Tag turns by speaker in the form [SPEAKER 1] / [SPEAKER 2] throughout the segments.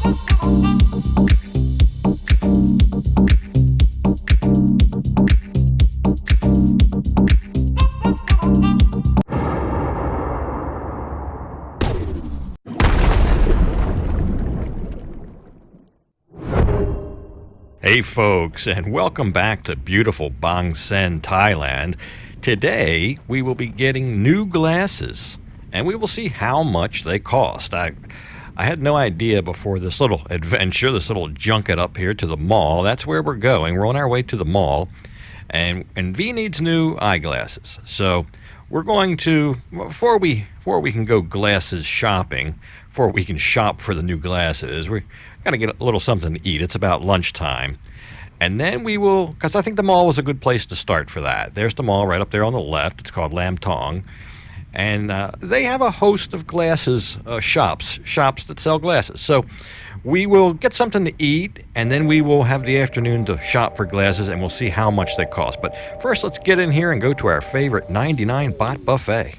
[SPEAKER 1] Hey folks, and welcome back to Beautiful Bangsaen Thailand. Today we will be getting new glasses, and we will see how much they cost. I had no idea before this little adventure, this little junket up here to the mall. That's where we're going. We're on our way to the mall, and V needs new eyeglasses. So we're going to, before we can go glasses shopping, before we can shop for the new glasses, we're gonna get a little something to eat. It's about lunchtime. And then we will, because I think the mall was a good place to start for that. There's the mall right up there on the left. It's called Laem Thong. And they have a host of glasses shops that sell glasses. So we will get something to eat, and then we will have the afternoon to shop for glasses, and we'll see how much they cost. But first, let's get in here and go to our favorite 99 baht buffet.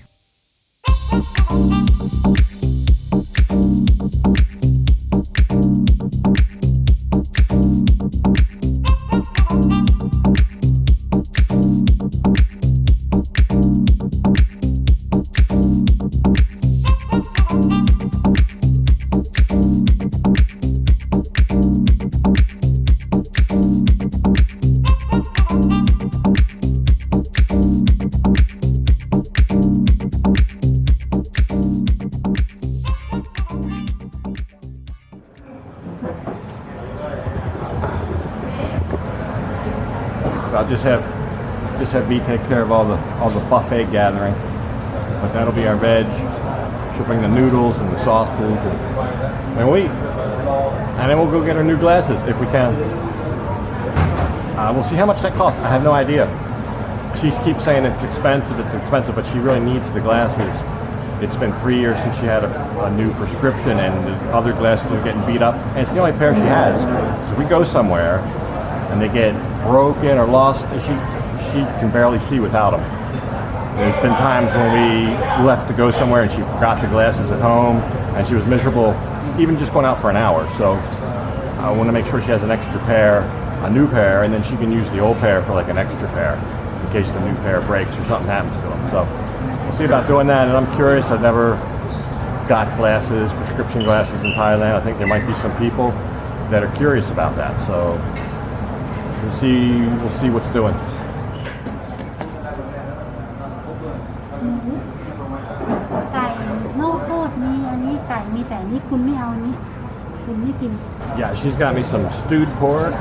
[SPEAKER 2] I'll just have V take care of all the buffet gathering, but that'll be our veg. She'll bring the noodles and the sauces, and then we'll go get our new glasses if we can. We'll see how much that costs. I have no idea. She keeps saying it's expensive, but she really needs the glasses. It's been 3 years since she had a new prescription, and the other glasses are getting beat up, and it's the only pair she has. So if we go somewhere and they get broken or lost, she can barely see without them. There's been times when we left to go somewhere and she forgot the glasses at home, and she was miserable even just going out for an hour. So I want to make sure she has an extra pair, a new pair, and then she can use the old pair for like an extra pair in case the new pair breaks or something happens to them. So we'll see about doing that. And I'm curious, I've never got glasses, prescription glasses in Thailand. I think there might be some people that are curious about that. So we'll see what's doing.
[SPEAKER 3] ไก่นอกโคตรมีอันนี้ไก่มีแต่นี่คุณไม่เอาอันนี้คุณไม่กิน
[SPEAKER 2] Yeah, she's got me some stewed pork.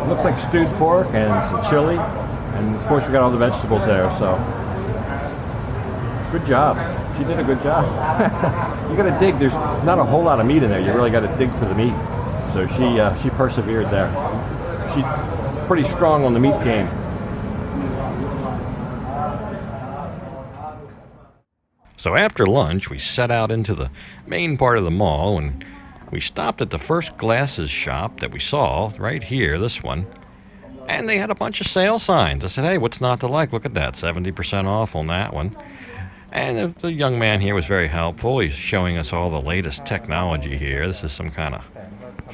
[SPEAKER 2] Looks like stewed pork and some chili, and of course we got all the vegetables there. So good job. She did a good job. You got to dig. There's not a whole lot of meat in there. You really got to dig for the meat. So she persevered there. She's pretty strong on the meat game.
[SPEAKER 1] So after lunch, we set out into the main part of the mall, and we stopped at the first glasses shop that we saw right here, this one, and they had a bunch of sale signs. I said, hey, what's not to like? Look at that, 70% off on that one. And the young man here was very helpful. He's showing us all the latest technology here. This is some kind of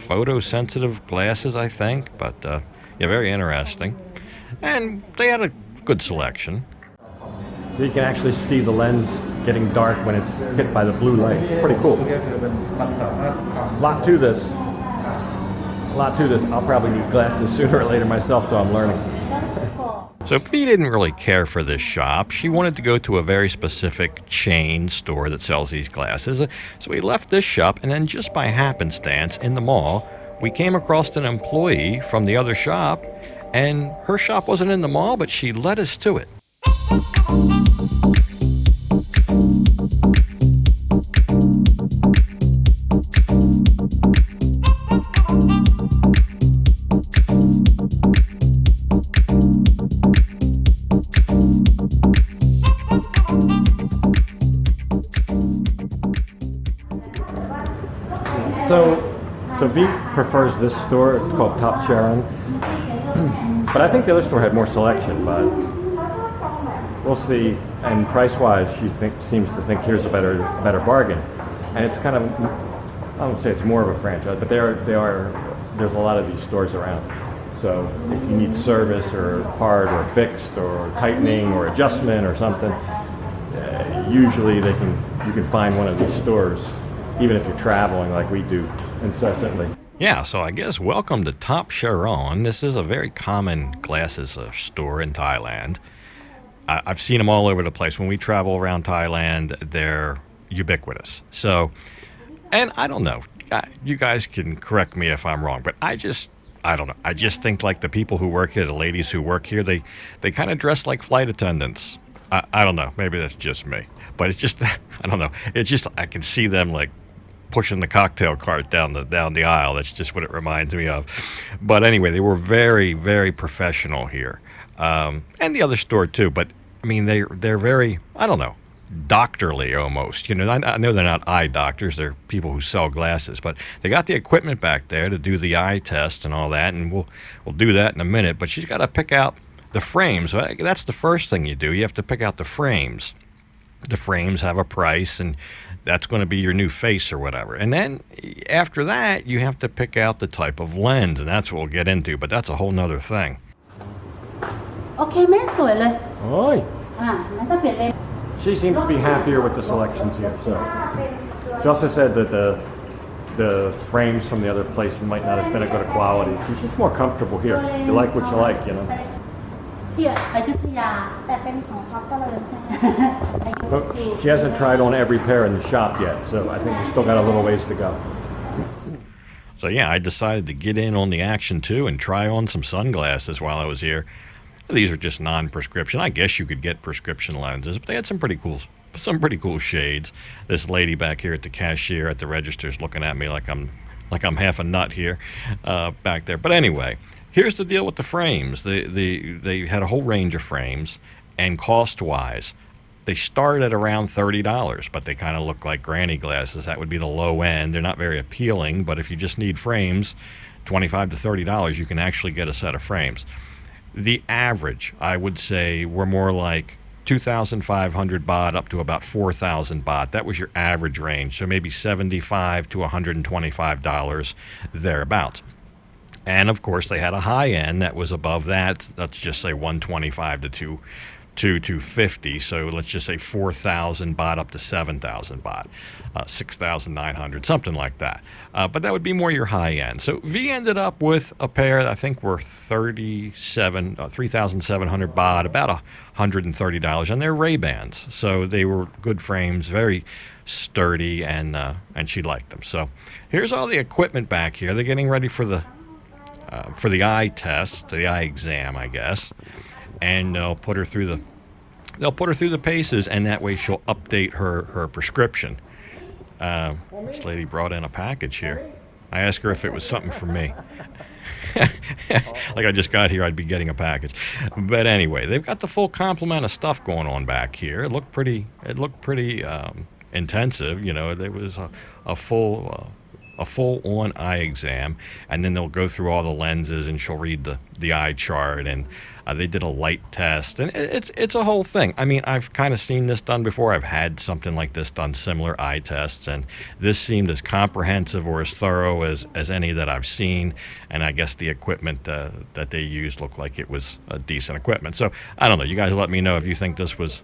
[SPEAKER 1] photosensitive glasses, I think, but yeah, very interesting. And they had a good selection.
[SPEAKER 2] You can actually see the lens getting dark when it's hit by the blue light. Pretty cool. Lot to this. I'll probably need glasses sooner or later myself, so I'm learning.
[SPEAKER 1] So Fee didn't really care for this shop. She wanted to go to a very specific chain store that sells these glasses. So we left this shop, and then just by happenstance in the mall, we came across an employee from the other shop, and her shop wasn't in the mall, but she led us to it.
[SPEAKER 2] So V prefers this store. It's called Top Charon. But I think the other store had more selection, but we'll see. And price-wise, she seems to think here's a better bargain. And it's kind of I don't say it's more of a franchise, but there's a lot of these stores around. So if you need service or part or fixed or tightening or adjustment or something, usually you can find one of these stores, even if you're traveling like we do incessantly.
[SPEAKER 1] Yeah, so I guess welcome to Top Charon. This is a very common glasses store in Thailand. I've seen them all over the place. When we travel around Thailand, they're ubiquitous. So, and I don't know, you guys can correct me if I'm wrong, but I don't know. I just think like the people who work here, the ladies who work here, they kind of dress like flight attendants. I don't know. Maybe that's just me, but it's just, I don't know. It's just, I can see them like pushing the cocktail cart down the aisle. That's just what it reminds me of. But anyway, they were very, very professional here, and the other store too. But I mean, they're very, I don't know, doctorly almost. You know, I know they're not eye doctors. They're people who sell glasses, but they got the equipment back there to do the eye test and all that, and we'll do that in a minute. But she's got to pick out the frames. So that's the first thing you do. You have to pick out the frames. The frames have a price, and that's going to be your new face or whatever. And then after that, you have to pick out the type of lens, and that's what we'll get into, but that's a whole nother thing.
[SPEAKER 3] โอเคแม่สวยเลย
[SPEAKER 2] Oi.
[SPEAKER 3] งั้นถ้าเปลี่ยนเลน
[SPEAKER 2] She seems to be happier with the selections here. So she also said that the frames from the other place might not have been a good quality. She's just more comfortable here. You like what you like, you know.
[SPEAKER 3] ที่อยุธยาแต่เป็นของท็อปเจริญใช่ไหม
[SPEAKER 2] But she hasn't tried on every pair in the shop yet, so I think we still got a little ways to go.
[SPEAKER 1] So yeah, I decided to get in on the action too and try on some sunglasses while I was here. These are just non-prescription. I guess you could get prescription lenses, but they had some pretty cool shades. This lady back here at the cashier at the register is looking at me like I'm half a nut here, back there. But anyway, here's the deal with the frames. They had a whole range of frames, and cost-wise, they start at around $30, but they kind of look like granny glasses. That would be the low end. They're not very appealing, but if you just need frames, $25 to $30, you can actually get a set of frames. The average, I would say, were more like 2,500 baht up to about 4,000 baht. That was your average range, so maybe $75 to $125 thereabouts. And of course, they had a high end that was above that. Let's just say 125 to 250. So let's just say 4,000 baht up to 7,000 baht, 6,900, something like that. But that would be more your high end. So V ended up with a pair that I think were 3,700 baht, about $130, and they're Ray-Bans. So they were good frames, very sturdy, and she liked them. So here's all the equipment back here. They're getting ready for the eye test, the eye exam, I guess, and they'll put her through the paces, and that way she'll update her prescription. This lady brought in a package here. I asked her if it was something for me. Like I just got here, I'd be getting a package. But anyway, they've got the full complement of stuff going on back here. It looked pretty intensive. You know, there was a full-on eye exam, and then they'll go through all the lenses, and she'll read the eye chart, and they did a light test, and it's a whole thing. I mean, I've kind of seen this done before. I've had something like this done, similar eye tests, and this seemed as comprehensive or as thorough as any that I've seen, and I guess the equipment that they used looked like it was decent equipment. So, I don't know. You guys let me know if you think this was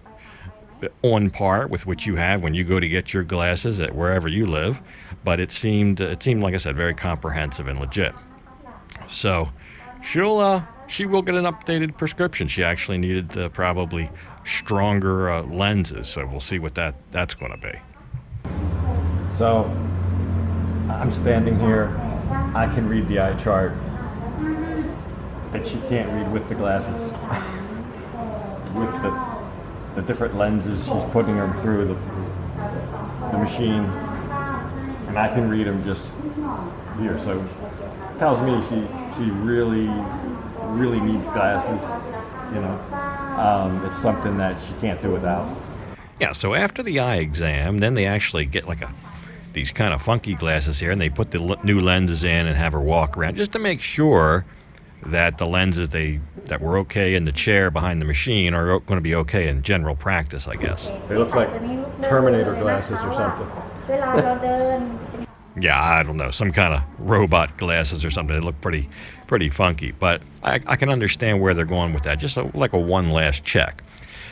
[SPEAKER 1] on par with what you have when you go to get your glasses at wherever you live, but it seemed like I said, very comprehensive and legit. So she will get an updated prescription. She actually needed probably stronger lenses, so we'll see what that's going to be.
[SPEAKER 2] So I'm standing here. I can read the eye chart, but she can't read with the glasses. With the different lenses, she's putting them through the machine, and I can read them just here. So it tells me she really needs glasses. You know, it's something that she can't do without.
[SPEAKER 1] Yeah. So after the eye exam, then they actually get like these kind of funky glasses here, and they put the new lenses in and have her walk around just to make sure that the lenses that were okay in the chair behind the machine are going to be okay in general practice, I guess.
[SPEAKER 2] They look like Terminator glasses or something.
[SPEAKER 1] Yeah, I don't know, some kind of robot glasses or something. They look pretty funky, but I can understand where they're going with that. Just like a one last check.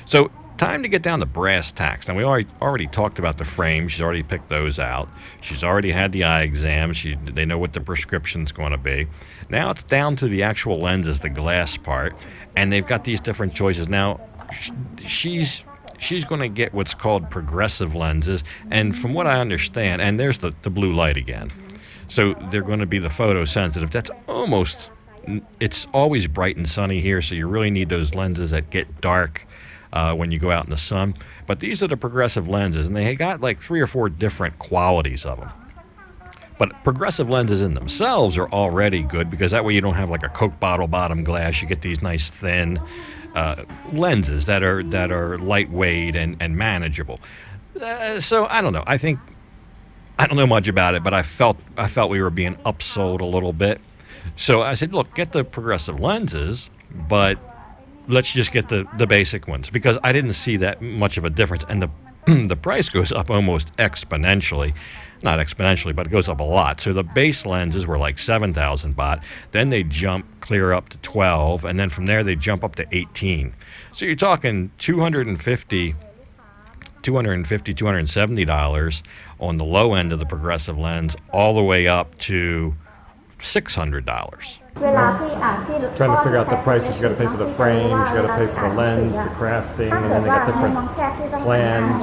[SPEAKER 1] So time to get down to brass tacks. Now we already talked about the frame. She's already picked those out. She's already had the eye exam. They know what the prescription's going to be. Now it's down to the actual lenses, the glass part, and they've got these different choices. Now she's going to get what's called progressive lenses, and from what I understand, and there's the blue light again. So they're going to be the photosensitive. It's always bright and sunny here, so you really need those lenses that get dark when you go out in the sun. But these are the progressive lenses, and they got like 3 or 4 different qualities of them. But progressive lenses in themselves are already good, because that way you don't have like a Coke bottle bottom glass. You get these nice thin lenses that are lightweight and manageable. So I don't know. I don't know much about it, but I felt we were being upsold a little bit. So I said, look, get the progressive lenses, but let's just get the basic ones, because I didn't see that much of a difference, and the price goes up almost exponentially. Not exponentially, but it goes up a lot. So the base lenses were like 7,000 baht. Then they jump clear up to 12, and then from there they jump up to 18. So you're talking $250, $270 on the low end of the progressive lens, all the way up to $600.
[SPEAKER 2] Trying to figure out the prices. You got to pay for the frames, you got to pay for the lens, the crafting, and then they got different plans.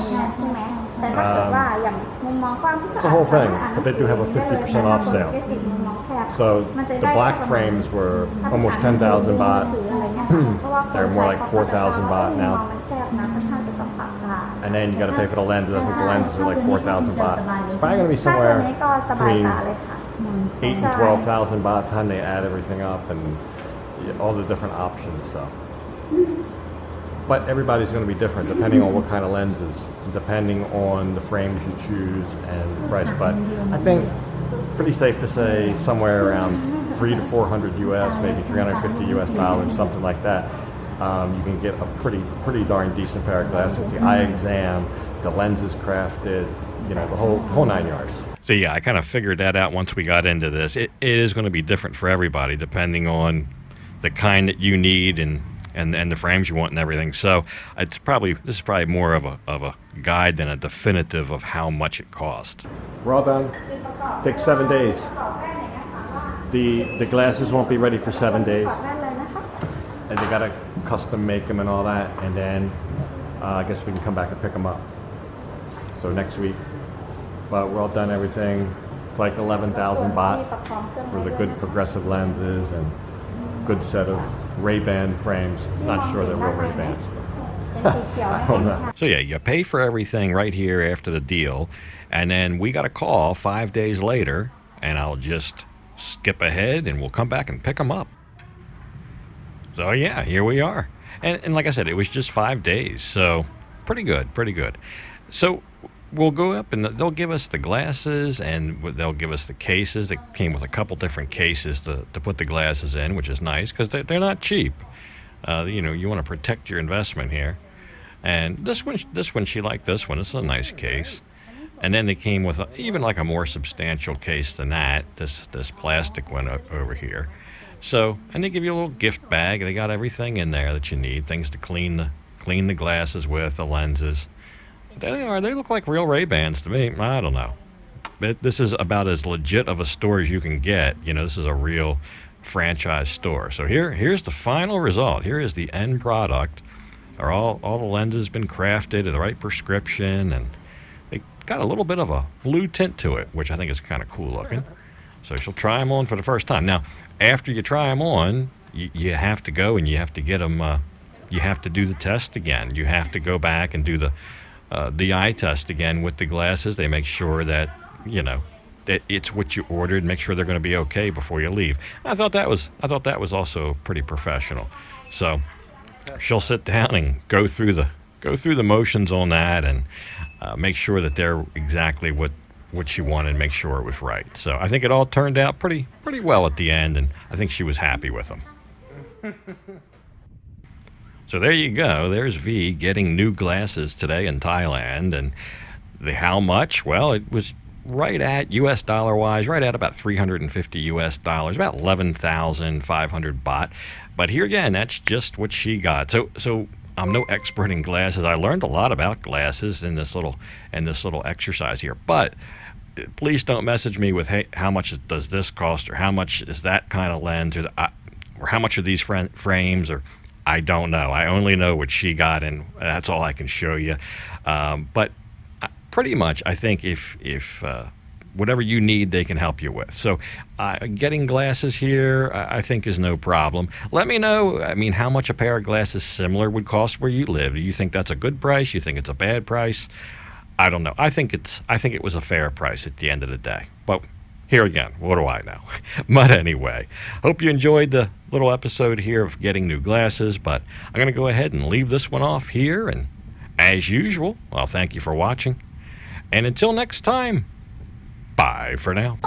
[SPEAKER 2] It's a whole thing, but they do have a 50% off sale. So the black frames were almost 10,000 baht. They're more like 4,000 baht now. And then you got to pay for the lenses. I think the lenses are like 4,000 baht. It's probably going to be somewhere between 8 and 12,000 baht time they add everything up and all the different options. So, but everybody's going to be different depending on what kind of lenses, depending on the frames you choose and the price. But I think pretty safe to say somewhere around 300 to 400 US, maybe 350 US dollars, something like that. You can get a pretty darn decent pair of glasses. The eye exam, the lenses crafted, the whole 9 yards.
[SPEAKER 1] So yeah, I kind of figured that out once we got into this. It is going to be different for everybody depending on the kind that you need and the frames you want and everything. So this is probably more of a guide than a definitive of how much it costs.
[SPEAKER 2] We're all done. Takes 7 days. The glasses won't be ready for 7 days, and they gotta custom make them and all that. And then I guess we can come back and pick them up. So next week. But we're all done everything. It's like 11,000 baht for the good progressive lenses and good set of Ray-Ban frames. Not sure they're real Ray-Bans. I don't know.
[SPEAKER 1] So yeah, you pay for everything right here after the deal, and then we got a call 5 days later, and I'll just skip ahead and we'll come back and pick them up. So yeah, here we are. And like I said, it was just 5 days, so pretty good. So we'll go up and they'll give us the glasses, and they'll give us the cases. They came with a couple different cases to put the glasses in, which is nice because they're not cheap. You want to protect your investment here. And this one, she liked this one. It's a nice case. And then they came with even like a more substantial case than that. This plastic one over here. So, and they give you a little gift bag. They got everything in there that you need, things to clean the glasses with, the lenses. They look like real Ray-Bans to me. I don't know. But this is about as legit of a store as you can get. This is a real franchise store. So here's the final result. Here is the end product. All the lenses been crafted in the right prescription, and they got a little bit of a blue tint to it, which I think is kind of cool looking. So she'll try them on for the first time. Now, after you try them on, you have to go and you have to get them. You have to do the test again. You have to go back and do the eye test again with the glasses. They make sure that that it's what you ordered. Make sure they're going to be okay before you leave. I thought that was also pretty professional. So she'll sit down and go through the motions on that and make sure that they're exactly what she wanted, make sure it was right. So I think it all turned out pretty well at the end, and I think she was happy with them. So there you go. There's V getting new glasses today in Thailand, and how much? Well, it was right at US dollar wise, right at about 350 US dollars, about 11,500 baht. But here again, that's just what she got. So I'm no expert in glasses. I learned a lot about glasses in this little exercise here. But please don't message me with, hey, how much does this cost, or how much is that kind of lens, or how much are these frames, or I don't know. I only know what she got, and that's all I can show you. But pretty much, I think if whatever you need, they can help you with. So getting glasses here, I think, is no problem. Let me know, I mean, how much a pair of glasses similar would cost where you live. Do you think that's a good price? You think it's a bad price? I don't know. I think it was a fair price at the end of the day. But here again, what do I know? But anyway, hope you enjoyed the little episode here of getting new glasses. But I'm going to go ahead and leave this one off here. And as usual, well, thank you for watching. And until next time, bye for now.